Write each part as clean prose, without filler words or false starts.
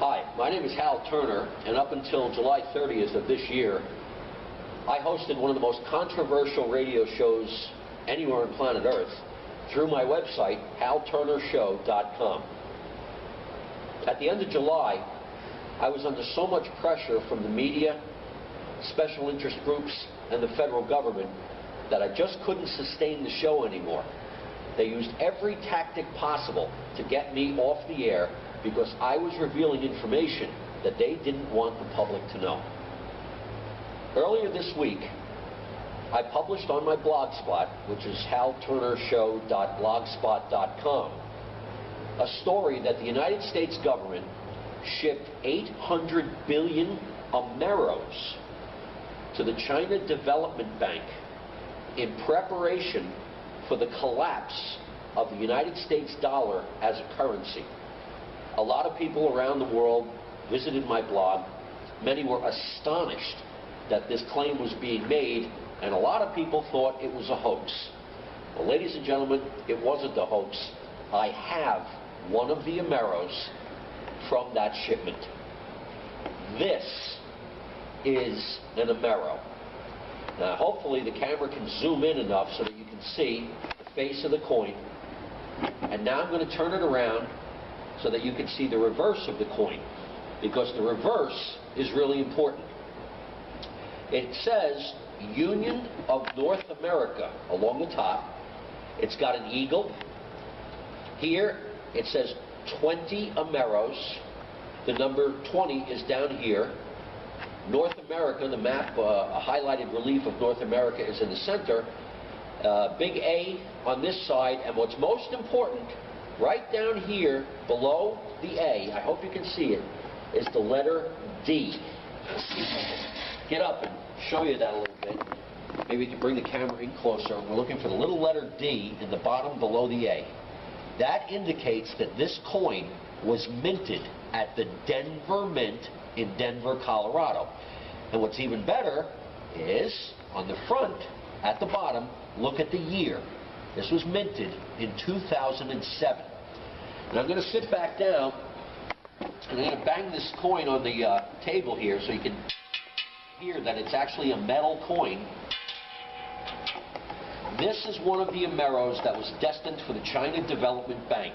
Hi, my name is Hal Turner, and up until July 30th of this year, I hosted one of the most controversial radio shows anywhere on planet Earth through my website, halturnershow.com. At the end of July, I was under so much pressure from the media, special interest groups, and the federal government that I just couldn't sustain the show anymore. They used every tactic possible to get me off the air because I was revealing information that they didn't want the public to know. Earlier this week, I published on my blog spot, which is halturnershow.blogspot.com, a story that the United States government shipped 800 billion Ameros to the China Development Bank in preparation for the collapse of the United States dollar as a currency. A lot of people around the world visited my blog. Many were astonished that this claim was being made, and a lot of people thought it was a hoax. Well, ladies and gentlemen, it wasn't a hoax. I have one of the Ameros from that shipment. This is an Amero. Now, hopefully the camera can zoom in enough so that you can see the face of the coin. And now I'm going to turn it around so that you can see the reverse of the coin, because the reverse is really important. It says Union of North America along the top. It's got an eagle. Here it says 20 Ameros. The number 20 is down here. North America, the map, a highlighted relief of North America is in the center. Big A on this side, and what's most important, right down here below the A, I hope you can see it, is the letter D. Get up and show you that a little bit. Maybe you can bring the camera in closer. We're looking for the little letter D in the bottom below the A. That indicates that this coin was minted at the Denver Mint in Denver, Colorado. And what's even better is, on the front, at the bottom, look at the year. This was minted in 2007. And I'm going to sit back down, and I'm going to bang this coin on the table here so you can hear that it's actually a metal coin. This is one of the Ameros that was destined for the China Development Bank.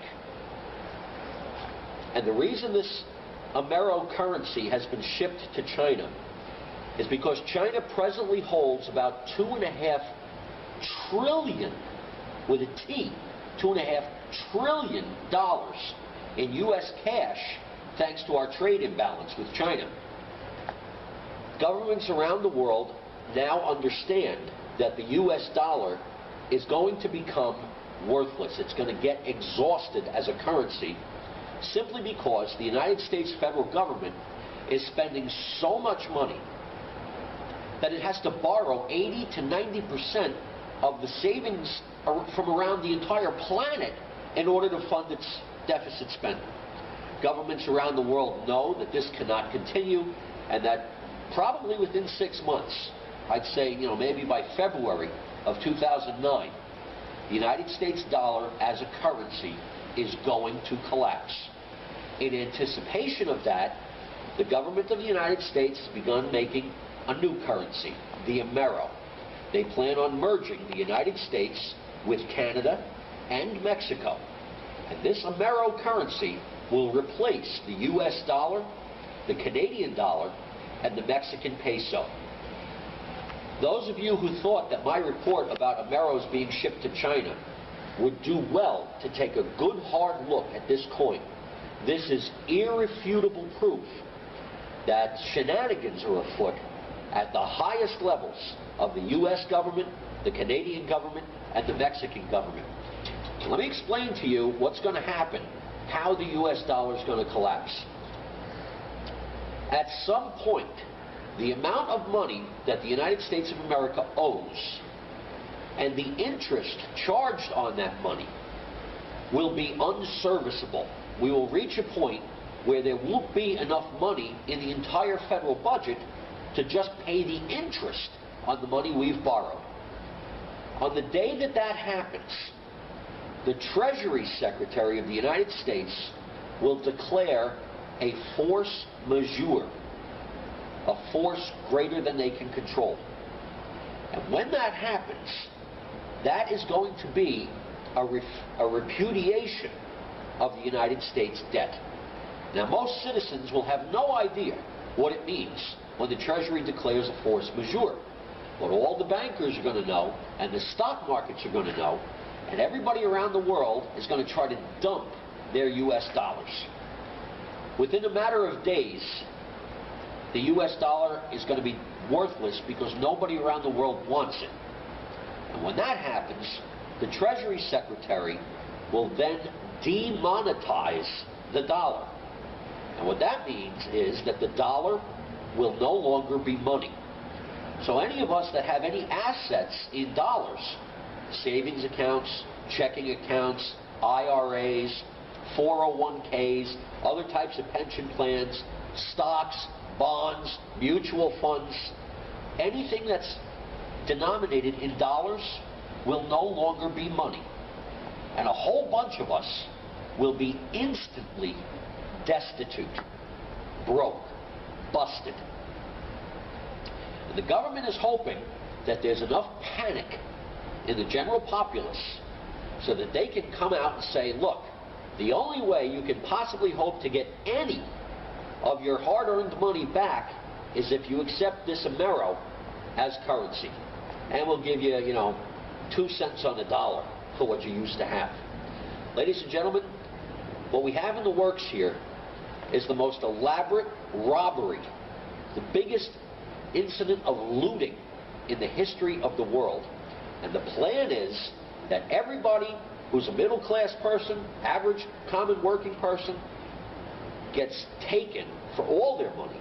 And the reason this Amero currency has been shipped to China is because China presently holds about $2.5 trillion, with a T, $2.5 trillion in U.S. cash, thanks to our trade imbalance with China. Governments around the world now understand that the U.S. dollar is going to become worthless. It's going to get exhausted as a currency simply because the United States federal government is spending so much money that it has to borrow 80 to 90% of the savings from around the entire planet in order to fund its deficit spending. Governments around the world know that this cannot continue, and that probably within 6 months, I'd say, maybe by February of 2009, the United States dollar as a currency is going to collapse. In anticipation of that, the government of the United States has begun making a new currency, the Amero. They plan on merging the United States with Canada and Mexico. And this Amero currency will replace the U.S. dollar, the Canadian dollar, and the Mexican peso. Those of you who thought that my report about Ameros being shipped to China would do well to take a good hard look at this coin. This is irrefutable proof that shenanigans are afoot at the highest levels of the U.S. government, the Canadian government, and the Mexican government. So let me explain to you what's going to happen, how the U.S. dollar is going to collapse. At some point, the amount of money that the United States of America owes and the interest charged on that money will be unserviceable. We will reach a point where there won't be enough money in the entire federal budget to just pay the interest on the money we've borrowed. On the day that that happens, the Treasury Secretary of the United States will declare a force majeure, a force greater than they can control. And when that happens, that is going to be a repudiation of the United States debt. Now, most citizens will have no idea what it means when the Treasury declares a force majeure. But all the bankers are going to know, and the stock markets are going to know, and everybody around the world is going to try to dump their U.S. dollars. Within a matter of days, the U.S. dollar is going to be worthless because nobody around the world wants it. And when that happens, the Treasury Secretary will then demonetize the dollar. And what that means is that the dollar will no longer be money. So any of us that have any assets in dollars, savings accounts, checking accounts, IRAs, 401ks, other types of pension plans, stocks, bonds, mutual funds, anything that's denominated in dollars will no longer be money. And a whole bunch of us will be instantly destitute, broke, busted. And the government is hoping that there's enough panic in the general populace so that they can come out and say, look, the only way you can possibly hope to get any of your hard-earned money back is if you accept this Amero as currency. And we'll give you, 2 cents on the dollar for what you used to have. Ladies and gentlemen, what we have in the works here is the most elaborate robbery, the biggest incident of looting in the history of the world. And the plan is that everybody who's a middle-class person, average, common working person, gets taken for all their money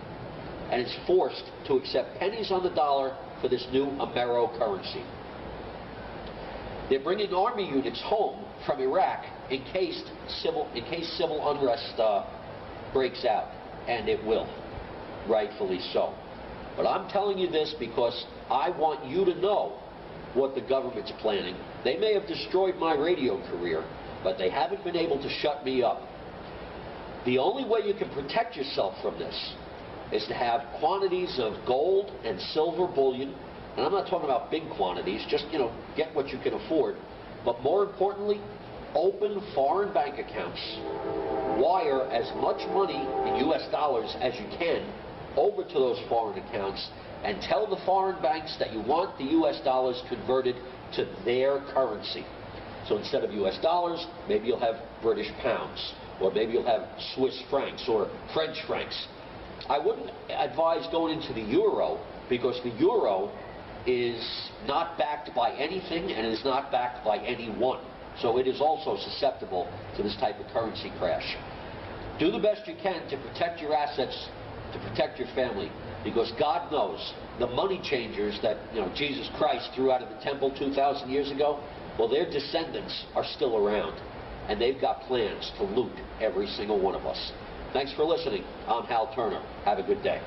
and is forced to accept pennies on the dollar for this new Amero currency. They're bringing army units home from Iraq in case civil unrest breaks out, and it will, rightfully so. But I'm telling you this because I want you to know what the government's planning. They may have destroyed my radio career, but they haven't been able to shut me up. The only way you can protect yourself from this is to have quantities of gold and silver bullion. And I'm not talking about big quantities, just, get what you can afford. But more importantly, open foreign bank accounts. Wire as much money in U.S. dollars as you can over to those foreign accounts, and tell the foreign banks that you want the U.S. dollars converted to their currency. So instead of U.S. dollars, maybe you'll have British pounds, or maybe you'll have Swiss francs or French francs. I wouldn't advise going into the euro, because the euro is not backed by anything and is not backed by anyone. So it is also susceptible to this type of currency crash. Do the best you can to protect your assets, to protect your family, because God knows the money changers that Jesus Christ threw out of the temple 2,000 years ago, well, their descendants are still around, and they've got plans to loot every single one of us. Thanks for listening. I'm Hal Turner. Have a good day.